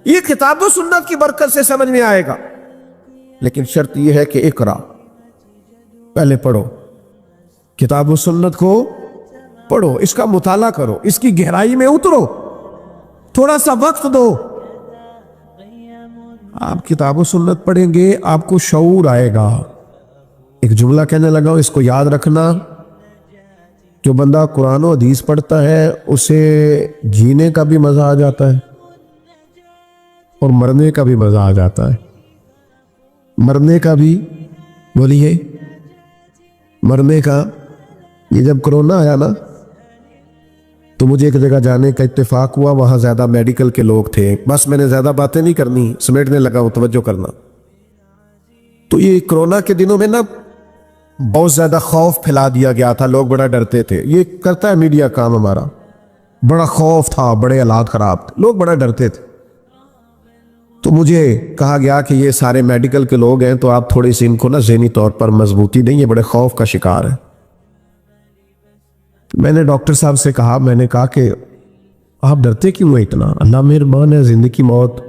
یہ کتاب و سنت کی برکت سے سمجھ میں آئے گا. لیکن شرط یہ ہے کہ اقرا، پہلے پڑھو، کتاب و سنت کو پڑھو، اس کا مطالعہ کرو، اس کی گہرائی میں اترو، تھوڑا سا وقت دو. آپ کتاب و سنت پڑھیں گے آپ کو شعور آئے گا. ایک جملہ کہنے لگا ہوں، اس کو یاد رکھنا، جو بندہ قرآن و حدیث پڑھتا ہے اسے جینے کا بھی مزہ آ جاتا ہے اور مرنے کا بھی مزہ آ جاتا ہے. مرنے کا بھی، بولیے، مرنے کا. یہ جب کرونا آیا نا تو مجھے ایک جگہ جانے کا اتفاق ہوا، وہاں زیادہ میڈیکل کے لوگ تھے. بس میں نے زیادہ باتیں نہیں کرنی، سمیٹنے لگا ہوں، توجہ کرنا. تو یہ کرونا کے دنوں میں نا بہت زیادہ خوف پھیلا دیا گیا تھا، لوگ بڑا ڈرتے تھے. یہ کرتا ہے میڈیا کام ہمارا. بڑا خوف تھا، بڑے حالات خراب تھے، لوگ بڑا ڈرتے تھے. تو مجھے کہا گیا کہ یہ سارے میڈیکل کے لوگ ہیں تو آپ تھوڑی سی ان کو نا ذہنی طور پر مضبوطی دیں، یہ بڑے خوف کا شکار ہے. میں نے ڈاکٹر صاحب سے کہا، میں نے کہا کہ آپ ڈرتے کیوں ہیں اتنا؟ اللہ مہربان ہے، زندگی موت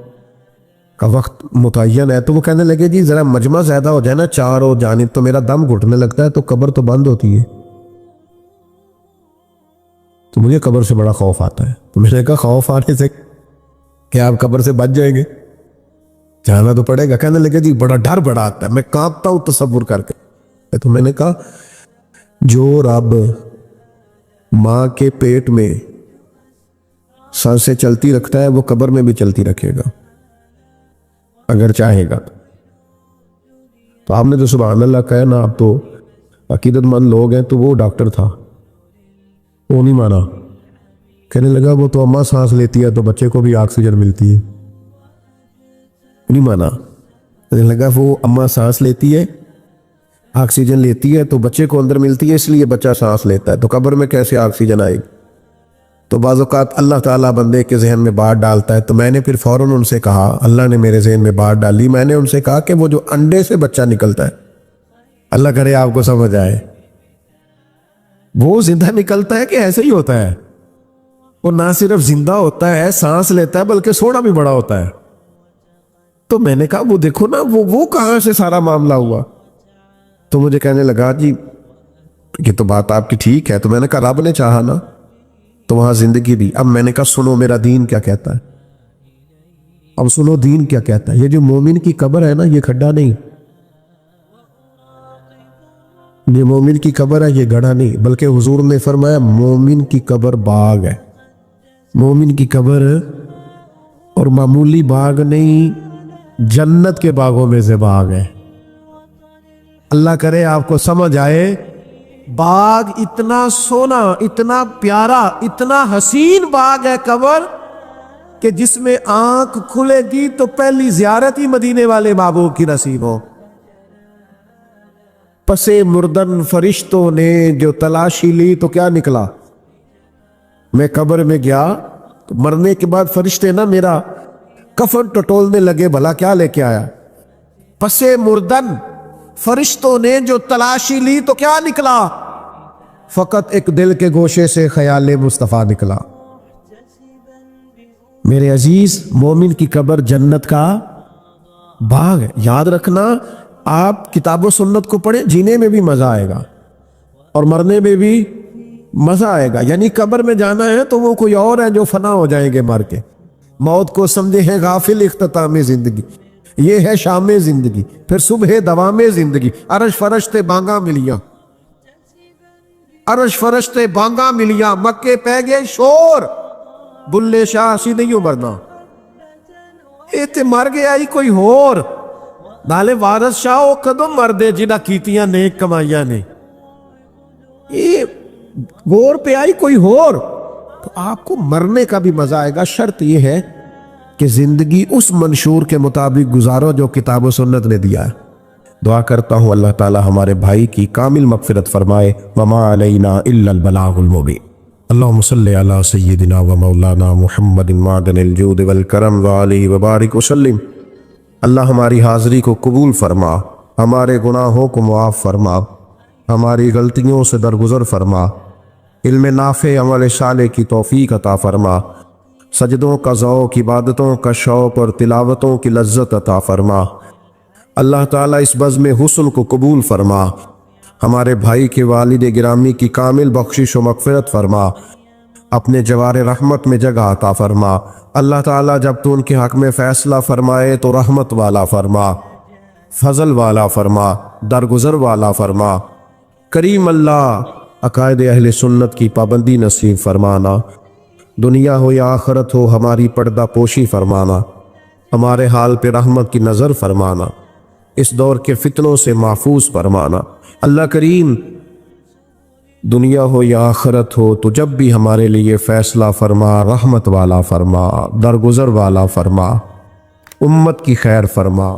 کا وقت متعین ہے. تو وہ کہنے لگے جی ذرا مجمع زیادہ ہو جائے نا چاروں جانب تو میرا دم گھٹنے لگتا ہے، تو قبر تو بند ہوتی ہے، تو مجھے قبر سے بڑا خوف آتا ہے. تو میں نے کہا خوف آنے سے کیا آپ قبر سے بچ جائیں گے؟ جانا تو پڑے گا. کہنے لگے جی بڑا ڈر بڑا آتا ہے، میں کانپتا ہوں تصور کر کے. تو میں نے کہا جو رب ماں کے پیٹ میں سانسیں چلتی رکھتا ہے وہ قبر میں بھی چلتی رکھے گا اگر چاہے گا. تو آپ نے تو سبحان اللہ کہا نا، آپ تو عقیدت مند لوگ ہیں. تو وہ ڈاکٹر تھا، وہ نہیں مانا. کہنے لگا وہ تو اماں سانس لیتی ہے تو بچے کو بھی آکسیجن ملتی ہے. نہیں مانا. کہنے لگا وہ اماں سانس لیتی ہے آکسیجن لیتی ہے تو بچے کو اندر ملتی ہے اس لیے بچہ سانس لیتا ہے, تو قبر میں کیسے آکسیجن آئے گی؟ تو بعض اوقات اللہ تعالیٰ بندے کے ذہن میں بات ڈالتا ہے. تو میں نے پھر فوراً ان سے کہا, اللہ نے میرے ذہن میں بات ڈالی, میں نے ان سے کہا کہ وہ جو انڈے سے بچہ نکلتا ہے, اللہ کرے آپ کو سمجھ آئے, وہ زندہ نکلتا ہے کہ ایسے ہی ہوتا ہے؟ وہ نہ صرف زندہ ہوتا ہے, سانس لیتا ہے, بلکہ سونا بھی بڑا ہوتا ہے. تو میں نے کہا وہ دیکھو نا وہ کہاں سے سارا معاملہ ہوا؟ تو مجھے کہنے لگا جی یہ تو بات آپ کی ٹھیک ہے. تو میں نے کہا رب نے چاہا نا تو وہاں زندگی دی. اب میں نے کہا سنو میرا دین کیا کہتا ہے, اب سنو دین کیا کہتا ہے. یہ جو مومن کی قبر ہے نا یہ کھڈا نہیں, یہ مومن کی قبر ہے, یہ گڑھا نہیں, بلکہ حضور نے فرمایا مومن کی قبر باغ ہے. مومن کی قبر اور معمولی باغ نہیں, جنت کے باغوں میں سے باغ ہے. اللہ کرے آپ کو سمجھ آئے. باغ اتنا سونا, اتنا پیارا, اتنا حسین باغ ہے قبر کہ جس میں آنکھ کھلے گی تو پہلی زیارت ہی مدینے والے محبوب کی نصیب ہو. پسے مردن فرشتوں نے جو تلاشی لی تو کیا نکلا؟ میں قبر میں گیا تو مرنے کے بعد فرشتے نا میرا کفن ٹٹولنے لگے, بھلا کیا لے کے آیا؟ پسے مردن فرشتوں نے جو تلاشی لی تو کیا نکلا؟ فقط ایک دل کے گوشے سے خیال مصطفیٰ نکلا. میرے عزیز, مومن کی قبر جنت کا باغ ہے. یاد رکھنا, آپ کتاب و سنت کو پڑھیں, جینے میں بھی مزہ آئے گا اور مرنے میں بھی مزہ آئے گا. یعنی قبر میں جانا ہے تو وہ کوئی اور ہے جو فنا ہو جائیں گے مر کے. موت کو سمجھے ہیں غافل اختتام زندگی, یہ ہے شام زندگی, پھر صبح دوام زندگی. عرش فرشتے بانگا ملیاں, عرش فرشتے بانگا ملیاں, مکے پہ گئے شور, بلے شاہ سی نہیں مرنا, یہ تے مر گیا ہی کوئی ہور. نالے وارث شاہ وہ کدوں مردے جنہ کیتیاں نیک کمائیاں نے, یہ گور پہ آئی کوئی ہور. تو آپ کو مرنے کا بھی مزہ آئے گا. شرط یہ ہے کہ زندگی اس منشور کے مطابق گزارو جو کتاب و سنت نے دیا ہے. دعا کرتا ہوں اللہ تعالی ہمارے بھائی کی کامل مغفرت فرمائے. وما علینا الا البلاغ المبین. اللہم صلی علی سیدنا و مولانا محمد معدن الجود والکرم وعلیہ وبارک وسلم. اللہ ہماری حاضری کو قبول فرما, ہمارے گناہوں کو معاف فرما, ہماری غلطیوں سے درگزر فرما, علم نافع عمل صالح کی توفیق عطا فرما, سجدوں کا ذوق, عبادتوں کا شوق اور تلاوتوں کی لذت عطا فرما. اللہ تعالیٰ اس بزم حسن کو قبول فرما. ہمارے بھائی کے والد گرامی کی کامل بخشش و مغفرت فرما, اپنے جوار رحمت میں جگہ عطا فرما. اللہ تعالیٰ جب تو ان کے حق میں فیصلہ فرمائے تو رحمت والا فرما, فضل والا فرما, درگزر والا فرما. کریم اللہ عقائد اہل سنت کی پابندی نصیب فرمانا. دنیا ہو یا آخرت ہو ہماری پردہ پوشی فرمانا. ہمارے حال پہ رحمت کی نظر فرمانا. اس دور کے فتنوں سے محفوظ فرمانا. اللہ کریم, دنیا ہو یا آخرت ہو تو جب بھی ہمارے لیے فیصلہ فرما, رحمت والا فرما, درگزر والا فرما, امت کی خیر فرما.